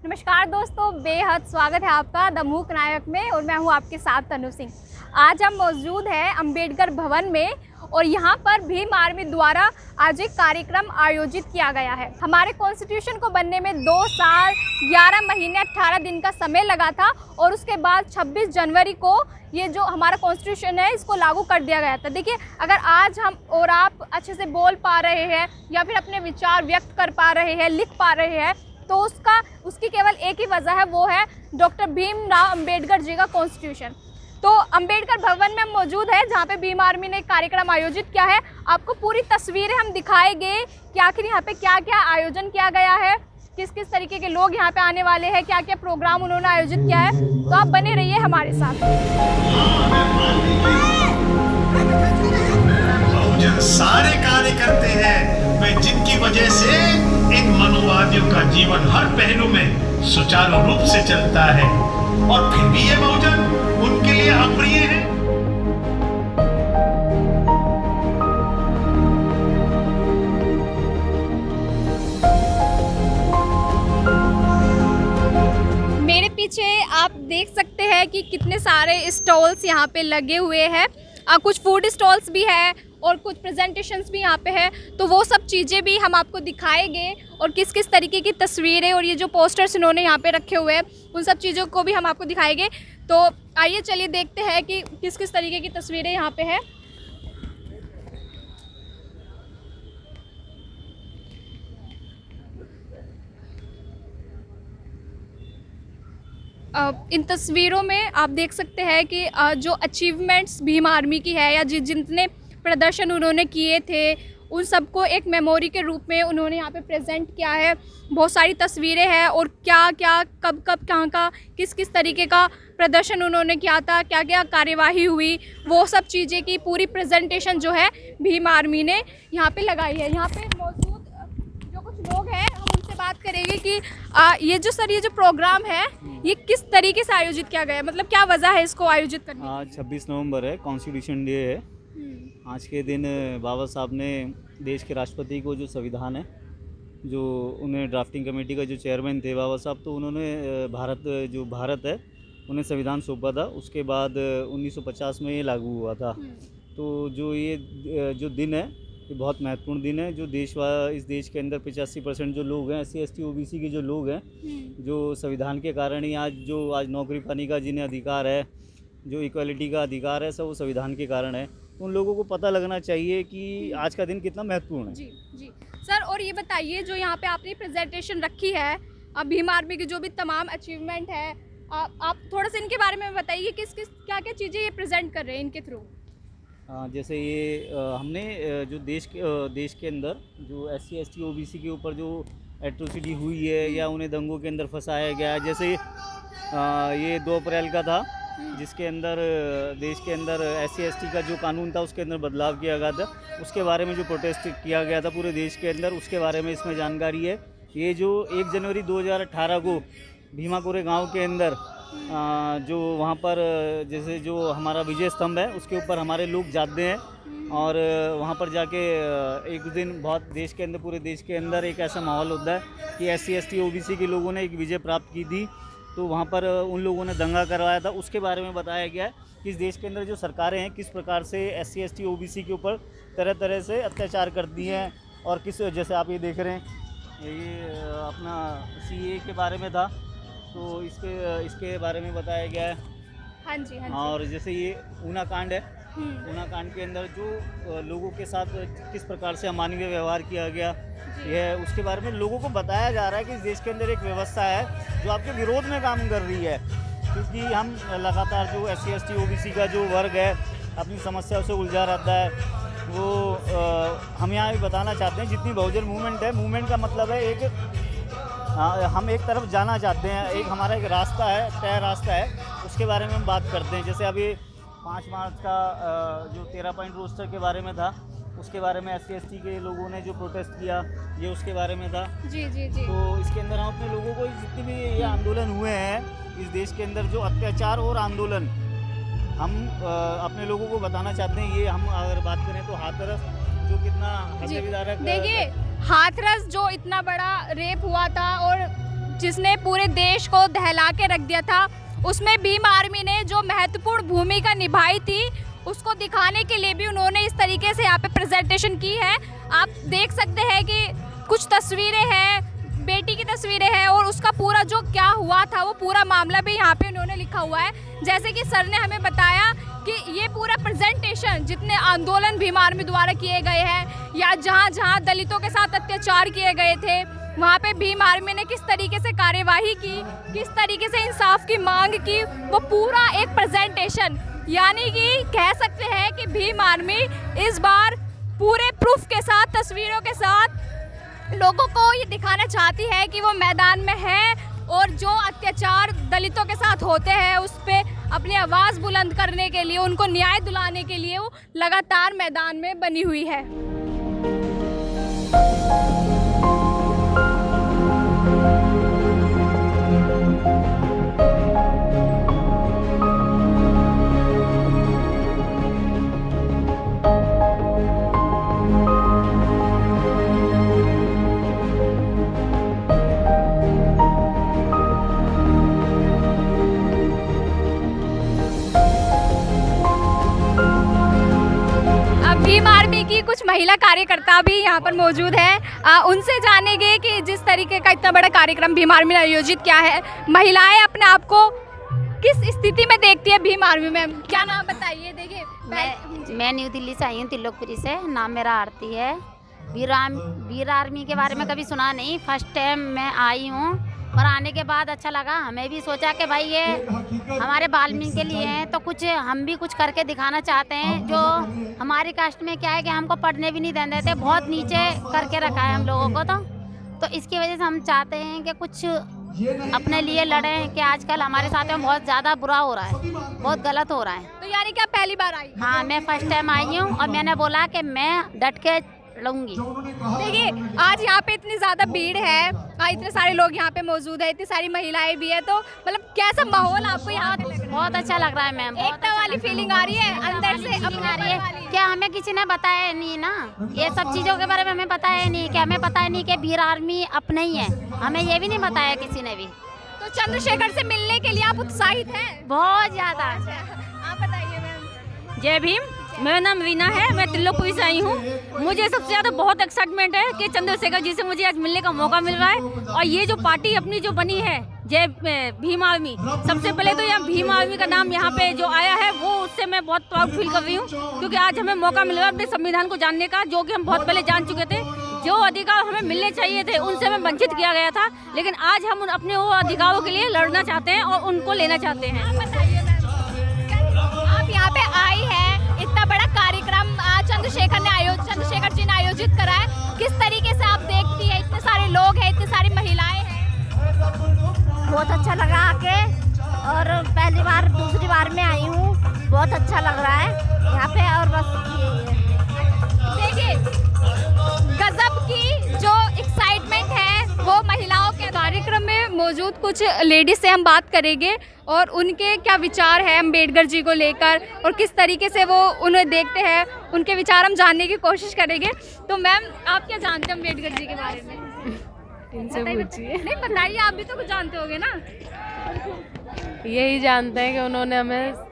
नमस्कार दोस्तों, बेहद स्वागत है आपका द मूक नायक में और मैं हूं आपके साथ तनु सिंह। आज हम मौजूद हैं अंबेडकर भवन में और यहां पर भीम आर्मी द्वारा आज एक कार्यक्रम आयोजित किया गया है। हमारे कॉन्स्टिट्यूशन को बनने में 2 साल 11 महीने 18 दिन का समय लगा था और उसके बाद 26 जनवरी को ये जो हमारा कॉन्स्टिट्यूशन है इसको लागू कर दिया गया था। देखिए, अगर आज हम और आप अच्छे से बोल पा रहे हैं या फिर अपने विचार व्यक्त कर पा रहे हैं, लिख पा रहे हैं, तो उसकी केवल एक ही वजह है, वो है डॉक्टर भीमराव अंबेडकर जी का कॉन्स्टिट्यूशन। तो अंबेडकर भवन में मौजूद है जहाँ पे भीम आर्मी ने कार्यक्रम आयोजित किया है। आपको पूरी तस्वीरें हम दिखाएंगे कि आखिर यहाँ पे क्या क्या आयोजन किया गया है, किस किस तरीके के लोग यहाँ पे आने वाले हैं, क्या क्या प्रोग्राम उन्होंने आयोजित किया है। तो आप बने रहिए हमारे साथ। बहुजन सारे कार्य करते हैं वे जिनकी वजह से इन मनोवादियों का जीवन हर पहलू में सुचारू रूप से चलता है, और फिर भी ये बहुजन उनके लिए अप्रिय है। मेरे पीछे आप देख सकते हैं कि कितने सारे स्टॉल्स यहाँ पे लगे हुए हैं। कुछ फूड स्टॉल्स भी है और कुछ प्रेजेंटेशंस भी यहाँ पे है। तो वो सब चीज़ें भी हम आपको दिखाएंगे और किस किस तरीके की तस्वीरें और ये जो पोस्टर्स इन्होंने यहाँ पे रखे हुए हैं उन सब चीज़ों को भी हम आपको दिखाएंगे। तो आइए चलिए देखते हैं कि किस किस तरीके की तस्वीरें यहाँ पे है। इन तस्वीरों में आप देख सकते हैं कि जो अचीवमेंट्स भीम आर्मी की है या जितने प्रदर्शन उन्होंने किए थे उन सबको एक मेमोरी के रूप में उन्होंने यहाँ पे प्रेजेंट किया है। बहुत सारी तस्वीरें हैं और क्या क्या कब कब कहाँ का किस किस तरीके का प्रदर्शन उन्होंने किया था, क्या क्या कार्यवाही हुई, वो सब चीज़ें की पूरी प्रेजेंटेशन जो है भीम आर्मी ने यहाँ पे लगाई है। यहाँ पे मौजूद जो कुछ लोग हैं हम उनसे बात करेंगे कि ये जो प्रोग्राम है ये किस तरीके से आयोजित किया गया है, मतलब क्या वजह है इसको आयोजित करने की? आज 26 नवंबर है, कॉन्स्टिट्यूशन डे है। आज के दिन बाबा साहब ने देश के राष्ट्रपति को जो संविधान है, जो उन्हें ड्राफ्टिंग कमेटी का जो चेयरमैन थे बाबा साहब, तो उन्होंने भारत है उन्हें संविधान सौंपा था। उसके बाद 1950 में ये लागू हुआ था। तो ये जो दिन है ये बहुत महत्वपूर्ण दिन है। जो इस देश के अंदर 85% जो लोग हैं, SC ST OBC के जो लोग हैं, जो संविधान के कारण ही आज नौकरी पाने का जिन्हें अधिकार है, जो इक्वालिटी का अधिकार है, सब वो संविधान के कारण है। उन लोगों को पता लगना चाहिए कि आज का दिन कितना महत्वपूर्ण है। जी सर, और ये बताइए जो यहाँ पे आपने प्रेजेंटेशन रखी है भीम आर्मी की जो भी तमाम अचीवमेंट है, आप थोड़ा सा इनके बारे में बताइए क्या क्या चीज़ें ये प्रेजेंट कर रहे हैं इनके थ्रू। जैसे ये हमने जो देश के अंदर जो SC ST OBC के ऊपर जो एट्रोसिटी हुई है या उन्हें दंगों के अंदर फंसाया गया है, जैसे ये 2 अप्रैल का था जिसके अंदर देश के अंदर SC ST का जो कानून था उसके अंदर बदलाव किया गया था, उसके बारे में जो प्रोटेस्ट किया गया था पूरे देश के अंदर, उसके बारे में इसमें जानकारी है। ये जो 1 जनवरी 2018 को भीमाकोरे गांव के अंदर जो वहाँ पर जैसे जो हमारा विजय स्तंभ है उसके ऊपर हमारे लोग जाते हैं और वहाँ पर जाके एक दिन बहुत पूरे देश के अंदर एक ऐसा माहौल होता है कि SC ST OBC के लोगों ने एक विजय प्राप्त की थी। तो वहाँ पर उन लोगों ने दंगा करवाया था, उसके बारे में बताया गया है कि इस देश के अंदर जो सरकारें हैं किस प्रकार से SC ST OBC के ऊपर तरह तरह से अत्याचार करती हैं और जैसे आप ये देख रहे हैं ये अपना CA के बारे में था, तो इसके बारे में बताया गया है। हाँ जी। और जैसे ये ऊना कांड है, ऊना कांड के अंदर जो लोगों के साथ किस प्रकार से अमानवीय व्यवहार किया गया, यह उसके बारे में लोगों को बताया जा रहा है कि इस देश के अंदर एक व्यवस्था है जो आपके विरोध में काम कर रही है। क्योंकि हम लगातार जो SC ST OBC का जो वर्ग है अपनी समस्याओं से उलझा रहता है, वो हम यहाँ भी बताना चाहते हैं। जितनी बहुजन मूवमेंट है, मूवमेंट का मतलब है हम एक तरफ जाना चाहते हैं, एक हमारा एक रास्ता है, तय रास्ता है, उसके बारे में हम बात करते हैं। जैसे अभी 5 मार्च का जो 13 पॉइंट रोस्टर के बारे में था, उसके बारे में SC ST के लोगों ने जो प्रोटेस्ट किया ये उसके बारे में था। जी। तो इसके अंदर हम अपने लोगों को जितने भी ये आंदोलन हुए हैं इस देश के अंदर, जो अत्याचार और आंदोलन, हम अपने लोगों को बताना चाहते हैं। ये हम अगर बात करें तो हाथरस जो कितना हृदय विदारक, देखिए हाथरस जो इतना बड़ा रेप हुआ था और जिसने पूरे देश को दहला के रख दिया था, उसमें भीम आर्मी ने जो महत्वपूर्ण भूमिका निभाई थी उसको दिखाने के लिए भी उन्होंने इस तरीके से यहाँ पे प्रेजेंटेशन की है। आप देख सकते हैं कि कुछ तस्वीरें हैं, बेटी की तस्वीरें हैं और उसका पूरा जो क्या हुआ था वो पूरा मामला भी यहाँ पे उन्होंने लिखा हुआ है। जैसे कि सर ने हमें बताया कि ये पूरा प्रेजेंटेशन जितने आंदोलन भीम आर्मी द्वारा किए गए हैं या जहाँ जहाँ दलितों के साथ अत्याचार किए गए थे वहाँ पे भीम आर्मी ने किस तरीके से कार्यवाही की, किस तरीके से इंसाफ की मांग की, वो पूरा एक प्रेजेंटेशन, यानी कि कह सकते हैं कि भीम आर्मी इस बार पूरे प्रूफ के साथ, तस्वीरों के साथ लोगों को ये दिखाना चाहती है कि वो मैदान में है और जो अत्याचार दलितों के साथ होते हैं उस पर अपनी आवाज़ बुलंद करने के लिए, उनको न्याय दिलाने के लिए वो लगातार मैदान में बनी हुई है। भीम आर्मी की कुछ महिला कार्यकर्ता भी यहाँ पर मौजूद है, उनसे जानेंगे कि जिस तरीके का इतना बड़ा कार्यक्रम भीम आर्मी ने आयोजित किया है, महिलाएं अपने आप को किस स्थिति में देखती है भीम आर्मी में, क्या नाम बताइए। देखिए मैं न्यू दिल्ली से आई हूँ, तिलोकपुरी से। नाम मेरा आरती है। वीर आर्मी के बारे में कभी सुना नहीं, फर्स्ट टाइम मैं आई हूँ और आने के बाद अच्छा लगा। हमें भी सोचा कि भाई ये हमारे वाल्मीकि के लिए हैं तो कुछ हम भी कुछ करके दिखाना चाहते हैं। जो हमारी कास्ट में क्या है कि हमको पढ़ने भी नहीं देते थे, बहुत नीचे करके रखा है हम लोगों को। तो इसकी वजह से हम चाहते हैं कि कुछ अपने लिए लड़ें कि आजकल हमारे साथ में बहुत ज़्यादा बुरा हो रहा है, बहुत गलत हो रहा है। तो यानी कि आप पहली बार आई? हाँ, मैं फर्स्ट टाइम आई हूँ और मैंने बोला कि मैं डट के लूँगी। देखिए आज यहाँ पे इतनी ज़्यादा भीड़ है, इतने सारे लोग यहाँ पे मौजूद है, इतनी सारी महिलाएं भी है, तो मतलब कैसा माहौल आपको यहाँ पे लग रहा है? बहुत अच्छा लग रहा है मैम। एकता वाली फीलिंग आ रही है अंदर से अपनी आ रही है। क्या हमें किसी ने बताया नहीं ना, ये सब चीज़ों के बारे में हमें बताया नहीं, कि हमें पता नहीं कि भीम आर्मी अपने ही है, हमें ये भी नहीं बताया किसी ने भी। तो चंद्रशेखर से मिलने के लिए आप उत्साहित हैं? बहुत ज़्यादा। आप बताइए मैम। जय भीम, मेरा नाम रीना है, मैं तिलोकपुरी से आई हूँ। मुझे सबसे ज़्यादा बहुत एक्साइटमेंट है कि चंद्रशेखर जी से मुझे आज मिलने का मौका मिल रहा है। और ये जो पार्टी अपनी जो बनी है जय भीम आर्मी, सबसे पहले तो यहाँ भीम आर्मी का नाम यहाँ पे जो आया है वो उससे मैं बहुत प्राउड फील कर रही हूँ, क्योंकि आज हमें मौका मिल रहा है अपने संविधान को जानने का, जो कि हम बहुत पहले जान चुके थे। जो अधिकार हमें मिलने चाहिए थे उनसे हमें वंचित किया गया था, लेकिन आज हम अपने वो अधिकारों के लिए लड़ना चाहते हैं और उनको लेना चाहते हैं। आप यहाँ पे आई है, इतना बड़ा कार्यक्रम चंद्रशेखर जी ने आयोजित करा है, किस तरीके से आप देखती है? इतने सारे लोग हैं, इतनी सारी महिलाएं हैं। बहुत अच्छा लगा आके, और पहली बार दूसरी बार में आई हूँ, बहुत अच्छा लग रहा है यहाँ पे। और बस देखिए गजब की जो एक्साइटमेंट है वो महिलाओं के कार्यक्रम में मौजूद कुछ लेडीज से हम बात करेंगे और उनके क्या विचार है अम्बेडकर जी को लेकर और किस तरीके से वो उन्हें देखते हैं, उनके विचार हम जानने की कोशिश करेंगे। तो मैम आप क्या जानते हैं अम्बेडकर जी के बारे में? इनसे पूछिए। नहीं बताइए, आप भी तो कुछ जानते होंगे ना। यही जानते हैं कि उन्होंने हमें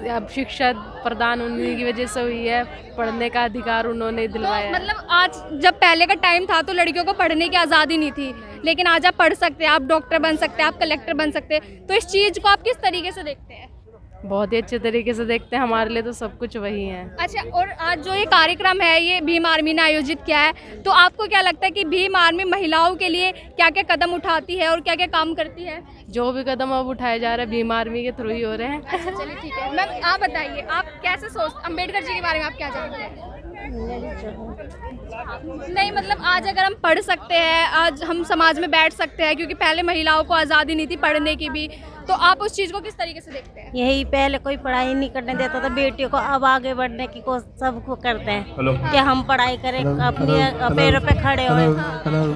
अब शिक्षा प्रदान उन्हीं की वजह से हुई है, पढ़ने का अधिकार उन्होंने दिलवाया। तो मतलब आज जब पहले का टाइम था तो लड़कियों को पढ़ने की आज़ादी नहीं थी, लेकिन आज आप पढ़ सकते हैं, आप डॉक्टर बन सकते हैं, आप कलेक्टर बन सकते हैं। तो इस चीज़ को आप किस तरीके से देखते हैं? बहुत ही अच्छे तरीके से देखते हैं, हमारे लिए तो सब कुछ वही है। अच्छा, और आज जो ये कार्यक्रम है ये भीम आर्मी ने आयोजित किया है, तो आपको क्या लगता है कि भीम आर्मी महिलाओं के लिए क्या क्या कदम उठाती है और क्या क्या काम करती है? जो भी कदम अब उठाए जा रहे हैं भीम आर्मी के थ्रू ही हो रहे हैं। अच्छा चलिए ठीक है मैम, आप बताइए आप कैसे सोचते, अम्बेडकर जी के बारे में आप क्या जानते हैं? नहीं मतलब आज अगर हम पढ़ सकते हैं, आज हम समाज में बैठ सकते हैं, क्योंकि पहले महिलाओं को आज़ादी नहीं थी पढ़ने की भी, तो आप उस चीज़ को किस तरीके से देखते हैं? यही पहले कोई पढ़ाई नहीं करने देता था बेटियों को, अब आगे बढ़ने की कोशिश सबको करते हैं कि हम पढ़ाई करें, अपने पैरों पे खड़े हों।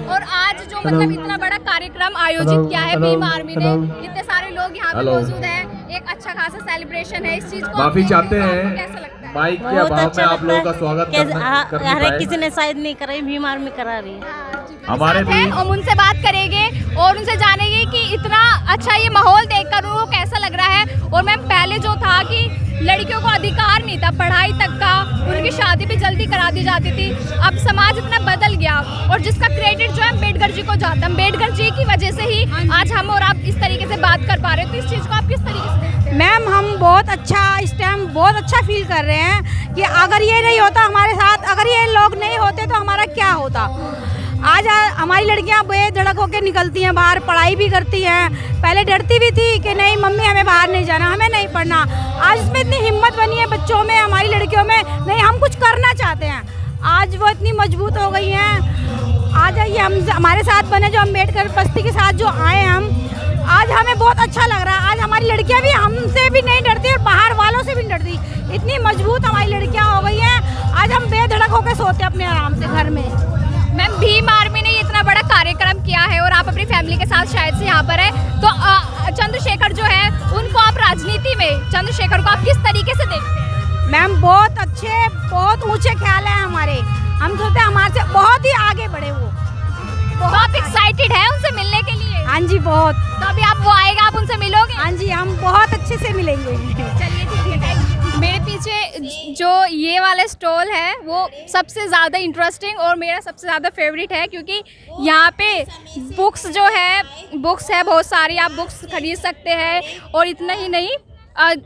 और आज जो मतलब इतना बड़ा कार्यक्रम आयोजित किया है भीम आर्मी ने, इतने सारे लोग यहाँ पे मौजूद हैं, एक अच्छा खासा सेलिब्रेशन है, इस चीज़ को माफी चाहते आपको हैं कैसा लगता है? माइक के अभाव में आप लोगों का स्वागत हर एक किसी ने शायद नहीं करा, भीम आर्मी करा रही है। हमारे भी हम उनसे बात करेंगे और उनसे जानेंगे कि इतना अच्छा ये माहौल देखकर उनको कैसा लग रहा है। और मैम, पहले जो था कि लड़कियों को अधिकार नहीं था पढ़ाई तक का, उनकी शादी भी जल्दी करा दी जाती थी। अब समाज इतना बदल गया और जिसका क्रेडिट जो है अम्बेडकर जी को जाता है। अम्बेडकर जी की वजह से ही आज हम और आप इस तरीके से बात कर पा रहे हैं। तो इस चीज़ को आप किस तरीके से देखते हैं? मैम, हम बहुत अच्छा इस टाइम बहुत अच्छा फील कर रहे हैं कि अगर ये नहीं होता हमारे साथ, अगर ये लोग नहीं होते तो हमारा क्या होता। आज हमारी लड़कियां बेधड़क होकर निकलती हैं बाहर, पढ़ाई भी करती हैं। पहले डरती भी थी कि नहीं मम्मी हमें बाहर नहीं जाना, हमें नहीं पढ़ना। आज इसमें इतनी हिम्मत बनी है बच्चों में, हमारी लड़कियों में, नहीं हम कुछ करना चाहते हैं। आज वो इतनी मजबूत हो गई हैं। आज ये हम हमारे साथ बने जो अम्बेडकर बस्ती के साथ जो आए हम, आज हमें बहुत अच्छा लग रहा है। आज हमारी लड़कियां भी हमसे भी नहीं डरती और बाहर वालों से भी नहीं डरती। इतनी मजबूत हमारी लड़कियां हो गई हैं। आज हम बेधड़क होकर सोते अपने आराम से घर में। मैम, भीम आर्मी ने इतना बड़ा कार्यक्रम किया है और आप अपनी फैमिली के साथ शायद से यहाँ पर है, तो चंद्रशेखर जो है उनको आप राजनीति में, चंद्रशेखर को आप किस तरीके से देखते हैं? मैम, बहुत अच्छे, बहुत ऊंचे ख्याल हैं हमारे। हम सोचते हैं हमारे से बहुत ही आगे बढ़े वो। तो आप एक्साइटेड हैं उनसे मिलने के लिए? हाँ जी, बहुत। तो अभी आप वो आएगा, आप उनसे मिलोगे? हाँ जी, हम बहुत अच्छे से मिलेंगे। चलिए ठीक है, थैंक यू। मेरे पीछे जो ये वाला स्टॉल है वो सबसे ज़्यादा इंटरेस्टिंग और मेरा सबसे ज़्यादा फेवरेट है, क्योंकि यहाँ पे बुक्स जो है, बुक्स है बहुत सारी, आप बुक्स खरीद सकते हैं। और इतना ही नहीं,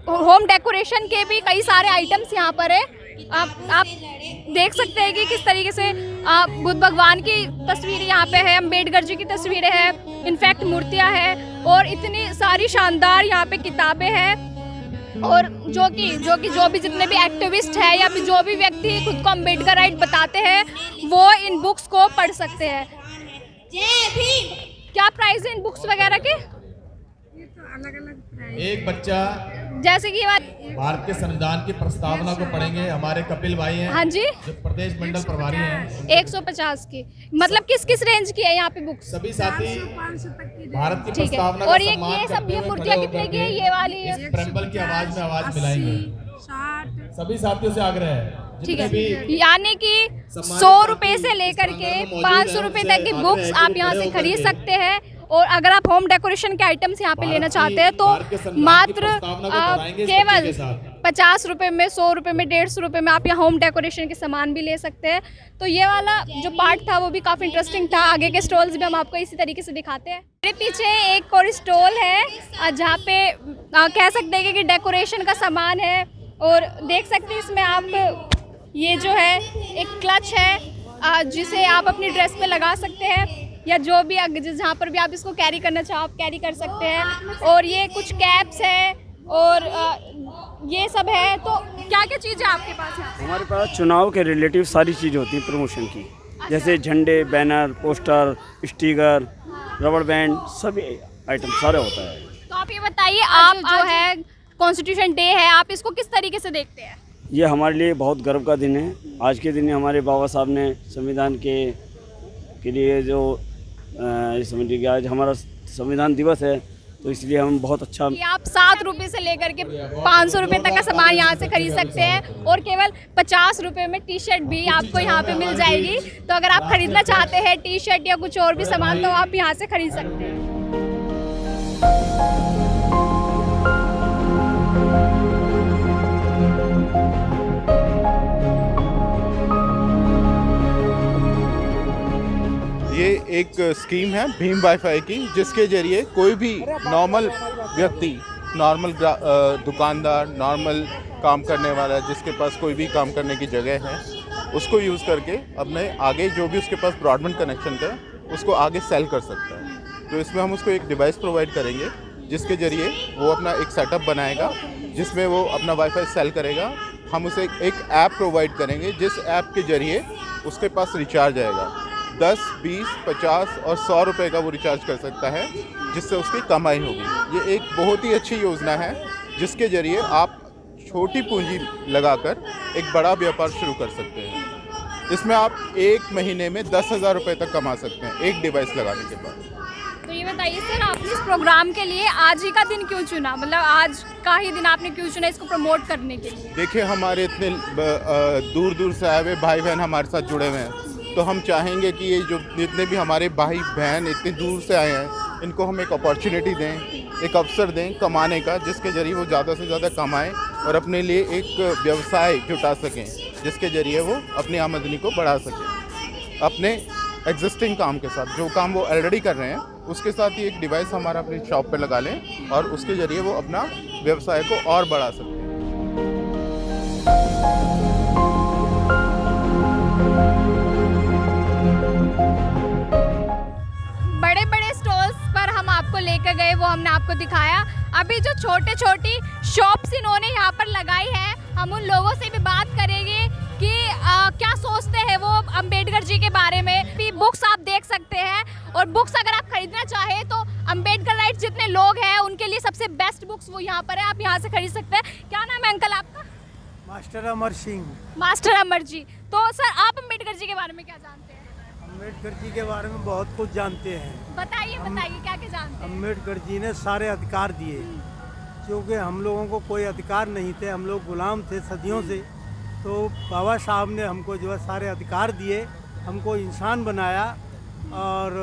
होम डेकोरेशन के भी कई सारे आइटम्स यहाँ पर है। आप देख सकते हैं कि किस तरीके से बुद्ध भगवान की तस्वीरें यहाँ पे है, अम्बेडकर जी की तस्वीरें हैं, इनफैक्ट मूर्तियाँ हैं और इतनी सारी शानदार यहाँ पे किताबें हैं। और जो भी जितने भी एक्टिविस्ट है या फिर जो भी व्यक्ति खुद को अम्बेडकर राइट बताते हैं वो इन बुक्स को पढ़ सकते हैं। क्या प्राइस है इन बुक्स वगैरह के? एक बच्चा जैसे कि भारत के संविधान की प्रस्तावना को पढ़ेंगे। हमारे कपिल भाई हैं, हाँ जी, जो प्रदेश मंडल प्रभारी हैं। 150 की, मतलब किस रेंज की है यहाँ पे बुक्स? सभी साथी भारत की ठीक है। प्रस्तावना और का ये सम्मान सब करते ये हुए मूर्तियाँ खड़े कितने होकर की है? ये वाली है इस प्रेम्बल की आवाज में आवाज मिलाएंगे। सभी साथियों से आग्रह है, ठीक जितने है, भी यानी कि 100 रुपए से लेकर के 500 रुपए तक की बुक्स आप यहाँ से खरीद सकते हैं। और अगर आप होम डेकोरेशन के आइटम्स यहाँ पे लेना चाहते हैं तो मात्र केवल 50 रुपए में, 100 रुपए में, 150 रुपए में आप यहाँ होम डेकोरेशन के सामान भी ले सकते हैं। तो ये वाला जो पार्ट था वो भी काफ़ी इंटरेस्टिंग था। आगे के स्टॉल्स भी हम आपको इसी तरीके से दिखाते हैं। मेरे पीछे एक और स्टॉल है जहाँ पे कह सकते हैं कि डेकोरेशन का सामान है। और देख सकते हैं इसमें आप ये जो है एक क्लच है जिसे आप अपनी ड्रेस पे लगा सकते हैं, या जो भी जहाँ पर भी आप इसको कैरी करना चाहो आप कैरी कर सकते हैं। और ये कुछ कैप्स है और ये सब है। तो क्या क्या चीज़ है आपके पास यहाँ? हमारे पास चुनाव के रिलेटिव सारी चीज़ होती है प्रमोशन की, जैसे झंडे, बैनर, पोस्टर, स्टिकर, रबड़ बैंड, सभी आइटम सारे होता है। तो आप ये बताइए, आप जो है कॉन्स्टिट्यूशन डे है, आप इसको किस तरीके से देखते हैं? ये हमारे लिए बहुत गर्व का दिन है। आज के दिन हमारे बाबा साहब ने संविधान के लिए जो समझिए कि आज हमारा संविधान दिवस है, तो इसलिए हम बहुत अच्छा। आप 7 रुपये से लेकर के 500 रुपये तक का सामान यहाँ से खरीद सकते हैं और केवल 50 रुपये में टी शर्ट भी आपको यहाँ पे मिल जाएगी। तो अगर आप खरीदना चाहते हैं टी शर्ट या कुछ और भी सामान तो आप यहाँ से खरीद सकते हैं। ये एक स्कीम है भीम वाईफाई की, जिसके जरिए कोई भी नॉर्मल व्यक्ति, नॉर्मल दुकानदार, नॉर्मल काम करने वाला जिसके पास कोई भी काम करने की जगह है, उसको यूज़ करके अपने आगे जो भी उसके पास ब्रॉडबैंड कनेक्शन है उसको आगे सेल कर सकता है। तो इसमें हम उसको एक डिवाइस प्रोवाइड करेंगे जिसके जरिए वो अपना एक सेटअप बनाएगा जिसमें वो अपना वाईफाई सेल करेगा। हम उसे एक ऐप प्रोवाइड करेंगे जिस ऐप के जरिए उसके पास रिचार्ज आएगा। 10, 20, 50 और 100 रुपये का वो रिचार्ज कर सकता है, जिससे उसकी कमाई होगी। ये एक बहुत ही अच्छी योजना है जिसके जरिए आप छोटी पूंजी लगाकर एक बड़ा व्यापार शुरू कर सकते हैं। इसमें आप एक महीने में 10,000 रुपये तक कमा सकते हैं एक डिवाइस लगाने के बाद। तो ये बताइए सर, आपने इस प्रोग्राम के लिए आज ही का दिन क्यों चुना? मतलब आज का ही दिन आपने क्यों चुना इसको प्रमोट करने के लिए? देखिए, हमारे इतने दूर दूर से आए हुए भाई बहन हमारे साथ जुड़े हुए हैं, तो हम चाहेंगे कि ये जो जितने भी हमारे भाई बहन इतनी दूर से आए हैं, इनको हम एक अपॉर्चुनिटी दें, एक अवसर दें कमाने का, जिसके ज़रिए वो ज़्यादा से ज़्यादा कमाएं और अपने लिए एक व्यवसाय जुटा सकें, जिसके ज़रिए वो अपनी आमदनी को बढ़ा सकें। अपने एग्जिस्टिंग काम के साथ, जो काम वो ऑलरेडी कर रहे हैं, उसके साथ ही एक डिवाइस हमारा अपनी शॉप पे लगा लें और उसके ज़रिए वो अपना व्यवसाय को और बढ़ा सकें। बड़े बड़े स्टॉल्स पर हम आपको लेकर गए, वो हमने आपको दिखाया। अभी जो छोटे छोटी शॉप्स इन्होंने यहाँ पर लगाई है, हम उन लोगों से भी बात करेंगे कि क्या सोचते हैं वो अंबेडकर जी के बारे में। भी बुक्स आप देख सकते हैं, और बुक्स अगर आप खरीदना चाहें तो अंबेडकर राइट जितने लोग हैं उनके लिए सबसे बेस्ट बुक्स वो यहाँ पर है, आप यहाँ से खरीद सकते हैं। क्या नाम है अंकल आपका? मास्टर अमर सिंह। मास्टर अमर जी, तो सर आप अंबेडकर जी के बारे में क्या जानते हैं? अम्बेडकर जी के बारे में बहुत कुछ जानते हैं। बताइए बताइए क्या क्या जानते हैं? अम्बेडकर जी ने सारे अधिकार दिए, क्योंकि हम लोगों को कोई अधिकार नहीं थे, हम लोग गुलाम थे सदियों से। तो बाबा साहब ने हमको जो है सारे अधिकार दिए, हमको इंसान बनाया और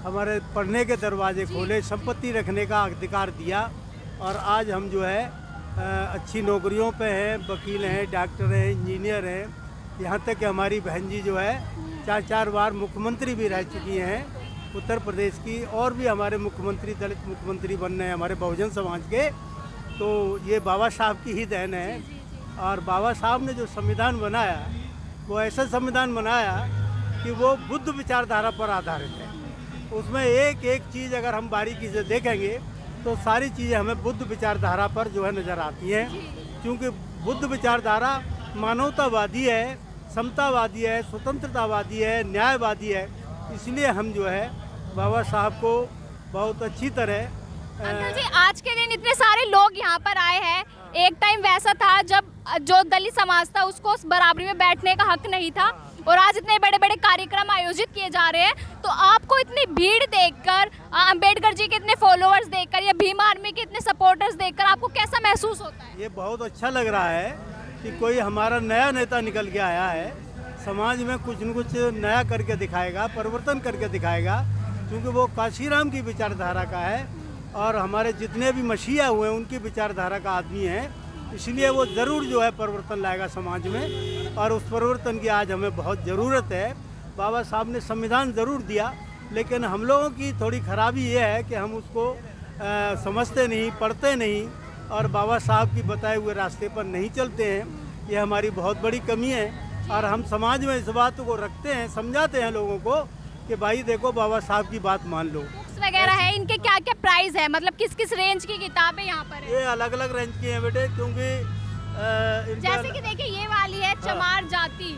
हमारे पढ़ने के दरवाजे खोले, संपत्ति रखने का अधिकार दिया, और आज हम जो है अच्छी नौकरियों पे हैं, वकील हैं, डॉक्टर हैं, इंजीनियर हैं। यहाँ तक कि हमारी बहन जी जो है 4 बार मुख्यमंत्री भी रह चुकी हैं उत्तर प्रदेश की, और भी हमारे मुख्यमंत्री दलित मुख्यमंत्री बन रहे हैं हमारे बहुजन समाज के। तो ये बाबा साहब की ही देन है। और बाबा साहब ने जो संविधान बनाया, वो ऐसा संविधान बनाया कि वो बुद्ध विचारधारा पर आधारित है। उसमें एक एक चीज़ अगर हम बारीकी से देखेंगे तो सारी चीज़ें हमें बुद्ध विचारधारा पर जो है नज़र आती हैं, क्योंकि बुद्ध विचारधारा मानवतावादी है, समतावादी है, स्वतंत्रतावादी है, न्यायवादी है। इसलिए हम जो है बाबा साहब को बहुत अच्छी तरह अंकल जी, आज के दिन इतने सारे लोग यहाँ पर आए हैं। एक टाइम वैसा था जब जो दलित समाज था उसको उस बराबरी में बैठने का हक नहीं था, और आज इतने बड़े बड़े कार्यक्रम आयोजित किए जा रहे हैं। तो आपको इतनी भीड़ देखकर, अंबेडकर जी के इतने फॉलोअर्स देखकर, या भीम आर्मी के इतने सपोर्टर्स देखकर आपको कैसा महसूस होता है? ये बहुत अच्छा लग रहा है कि कोई हमारा नया नेता निकल के आया है, समाज में कुछ न कुछ नया करके दिखाएगा, परिवर्तन करके दिखाएगा, क्योंकि वो काशीराम की विचारधारा का है और हमारे जितने भी मसीहा हुए हैं उनकी विचारधारा का आदमी है। इसलिए वो ज़रूर जो है परिवर्तन लाएगा समाज में, और उस परिवर्तन की आज हमें बहुत ज़रूरत है। बाबा साहब ने संविधान ज़रूर दिया, लेकिन हम लोगों की थोड़ी खराबी ये है कि हम उसको समझते नहीं, पढ़ते नहीं, और बाबा साहब की बताए हुए रास्ते पर नहीं चलते हैं। ये हमारी बहुत बड़ी कमी है, और हम समाज में इस बात को रखते हैं, समझाते हैं लोगों को कि भाई देखो बाबा साहब की बात मान लो। वगैरह है, इनके क्या क्या प्राइस है, मतलब किस किस रेंज की किताबें यहाँ पर है? ये अलग अलग रेंज की हैं बेटे, क्योंकि जैसे कि देखिए ये वाली है चमार जाति,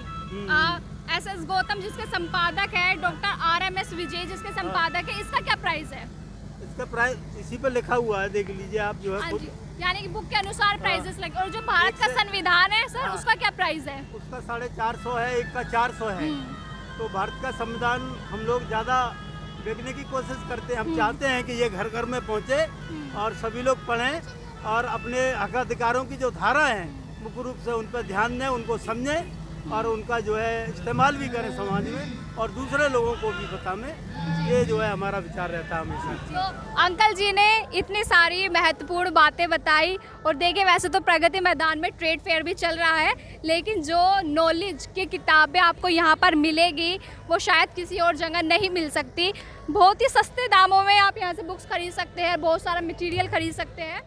SS गौतम जिसके संपादक है, डॉक्टर RMS विजय जिसके संपादक है। इसका क्या प्राइस है? इसका प्राइस इसी पर लिखा हुआ है, देख लीजिए आप जो है खुद। यानी कि बुक के अनुसार प्राइसेस लगे। और जो भारत का संविधान है सर, उसका क्या प्राइस है? उसका 450 है, एक का 400 है। तो भारत का संविधान हम लोग ज़्यादा देखने की कोशिश करते हैं। हम चाहते हैं कि ये घर घर में पहुँचे और सभी लोग पढ़ें, और अपने हक अधिकारों की जो धारा हैं मुख्य रूप से उन पर ध्यान दें, उनको समझें, और उनका जो है इस्तेमाल भी करें समाज में, और दूसरे लोगों को भी बताएं। ये जो है हमारा विचार रहता है हमेशा। तो अंकल जी ने इतनी सारी महत्वपूर्ण बातें बताई, और देखिए वैसे तो प्रगति मैदान में ट्रेड फेयर भी चल रहा है, लेकिन जो नॉलेज की किताबें आपको यहाँ पर मिलेगी वो शायद किसी और जगह नहीं मिल सकती। बहुत ही सस्ते दामों में आप यहाँ से बुक्स खरीद सकते हैं, बहुत सारा मटेरियल खरीद सकते हैं।